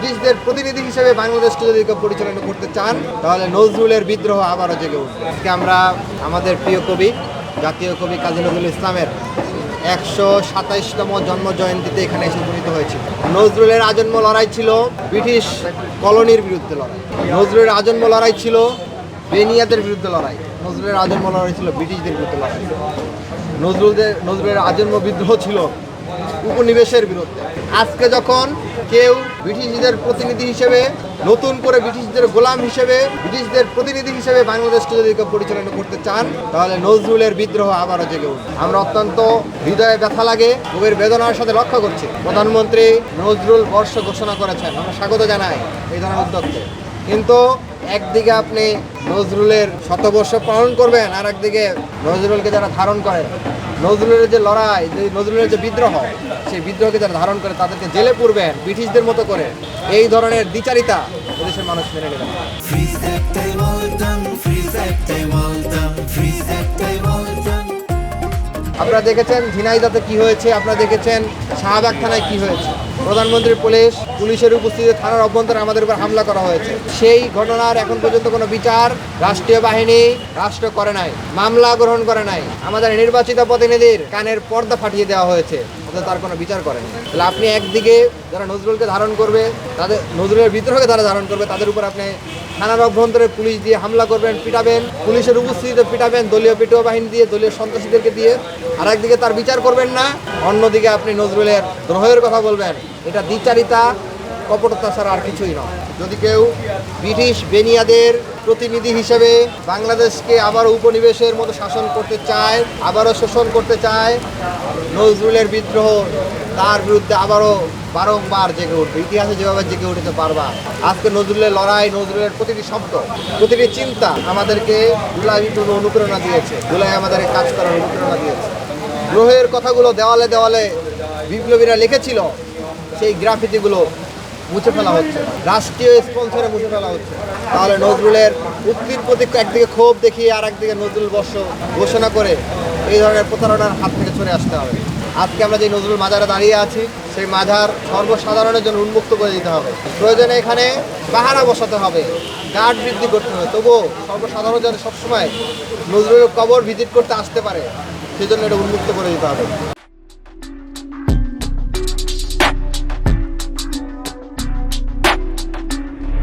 ব্রিটিশদের প্রতিনিধি হিসেবে বাংলাদেশকে যদি কেউ পরিচালনা করতে চান তাহলে নজরুলের বিদ্রোহ আবারও জেগে উঠবে। আজকে আমরা আমাদের প্রিয় কবি জাতীয় কবি কাজী নজরুল ইসলামের 127তম জন্ম জয়ন্তীতে এখানে এসে উপনীত হয়েছিল। নজরুলের আজন্ম লড়াই ছিল ব্রিটিশ কলোনির বিরুদ্ধে লড়াই, নজরুলের আজন্ম লড়াই ছিল বেনিয়াদের বিরুদ্ধে লড়াই, নজরুলের আজন্ম লড়াই ছিল ব্রিটিশদের বিরুদ্ধে লড়াই, নজরুলের আজন্ম বিদ্রোহ ছিল উপনিবেশের বিরুদ্ধে। আজকে যখন কেউ ব্রিটিশদের প্রতিনিধি হিসেবে, নতুন করে ব্রিটিশদের গোলাম হিসেবে, ব্রিটিশদের প্রতিনিধি হিসেবে বাংলাদেশকে যদি কেউ পরিচালনা করতে চান তাহলে নজরুলের বিদ্রোহ আবারও জেগে উঠবে। আমরা অত্যন্ত হৃদয়ে ব্যথা লাগে, গভীর বেদনার সাথে লক্ষ্য করছি প্রধানমন্ত্রী নজরুল বর্ষ ঘোষণা করেছেন, আমরা স্বাগত জানাই এই ধরনের উদ্যোগকে। কিন্তু একদিকে আপনি নজরুলের শতবর্ষ পালন করবেন, আর একদিকে নজরুলকে যারা ধারণ করে, নজরুলের যে লড়াই, নজরুলের যে বিদ্রোহ, সেই বিদ্রোহকে যারা ধারণ করে তাদেরকে জেলে পুরবেন ব্রিটিশদের মতো করে, এই ধরনের দ্বিচারিতা এদেশের মানুষ মেনে নেবে না। আপনারা দেখেছেন ঝিনাইদহে কি হয়েছে, আপনারা দেখেছেন শাহবাগ থানায় কি হয়েছে। প্রধানমন্ত্রীর পুলিশের উপস্থিতিতে থানার অভ্যন্তরে আমাদের উপর হামলা করা হয়েছে। সেই ঘটনার এখন পর্যন্ত কোনো বিচার রাষ্ট্রীয় বাহিনী রাষ্ট্র করে নাই, মামলা গ্রহণ করে নাই। আমাদের নির্বাচিত প্রতিনিধির কানের পর্দা ফাটিয়ে দেওয়া হয়েছে, তার কোনো বিচার করেনি। তাহলে আপনি একদিকে যারা নজরুলকে ধারণ করবে, তাদের নজরুলের বিদ্রোহকে যারা ধারণ করবে তাদের উপর আপনি থানার অভ্যন্তরে পুলিশ দিয়ে হামলা করবেন, পিটাবেন, পুলিশের উপস্থিতিতে পিটাবেন, দলীয় পিটুয়া বাহিনী দিয়ে, দলীয় সন্ত্রাসীদেরকে দিয়ে, আর একদিকে তার বিচার করবেন না, অন্যদিকে আপনি নজরুলের দ্রোহের কথা বলবেন। এটা দ্বিচারিতা, কপটতা ছাড়া আর কিছুই নয়। যদি কেউ ব্রিটিশ বেনিয়াদের প্রতিনিধি হিসেবে বাংলাদেশকে আবার উপনিবেশের মতো শাসন করতে চায়, আবারও শোষণ করতে চায়, নজরুলের বিদ্রোহ তার বিরুদ্ধে আবারও বারংবার জেগে উঠবে। ইতিহাসে যেভাবে জেগে উঠেছে বারবার, আজকে নজরুলের লড়াই, নজরুলের প্রতিটি শব্দ, প্রতিটি চিন্তা আমাদেরকে জুলাই অনুপ্রেরণা দিয়েছে, জুলাই আমাদের কাজ করার অনুপ্রেরণা দিয়েছে। দ্রোহের কথাগুলো দেওয়ালে দেওয়ালে বিপ্লবীরা লিখেছিল, সেই গ্রাফিতিগুলো মুছে ফেলা হচ্ছে, রাষ্ট্রীয় স্পন্সরে মুছে ফেলা হচ্ছে। তাহলে নজরুলের মুক্তির প্রতি একদিকে ক্ষোভ দেখিয়ে আর একদিকে নজরুল বর্ষ ঘোষণা করে এই ধরনের প্রতারণার হাত থেকে সরে আসতে হবে। আজকে আমরা যে নজরুল মাজারে দাঁড়িয়ে আছি, সেই মাজার সর্বসাধারণের জন্য উন্মুক্ত করে দিতে হবে। প্রয়োজনে এখানে পাহারা বসাতে হবে, গার্ড বৃদ্ধি করতে হবে, তবুও সর্বসাধারণ যাতে সবসময় নজরুলের কবর ভিজিট করতে আসতে পারে, সেজন্য এটা উন্মুক্ত করে দিতে হবে।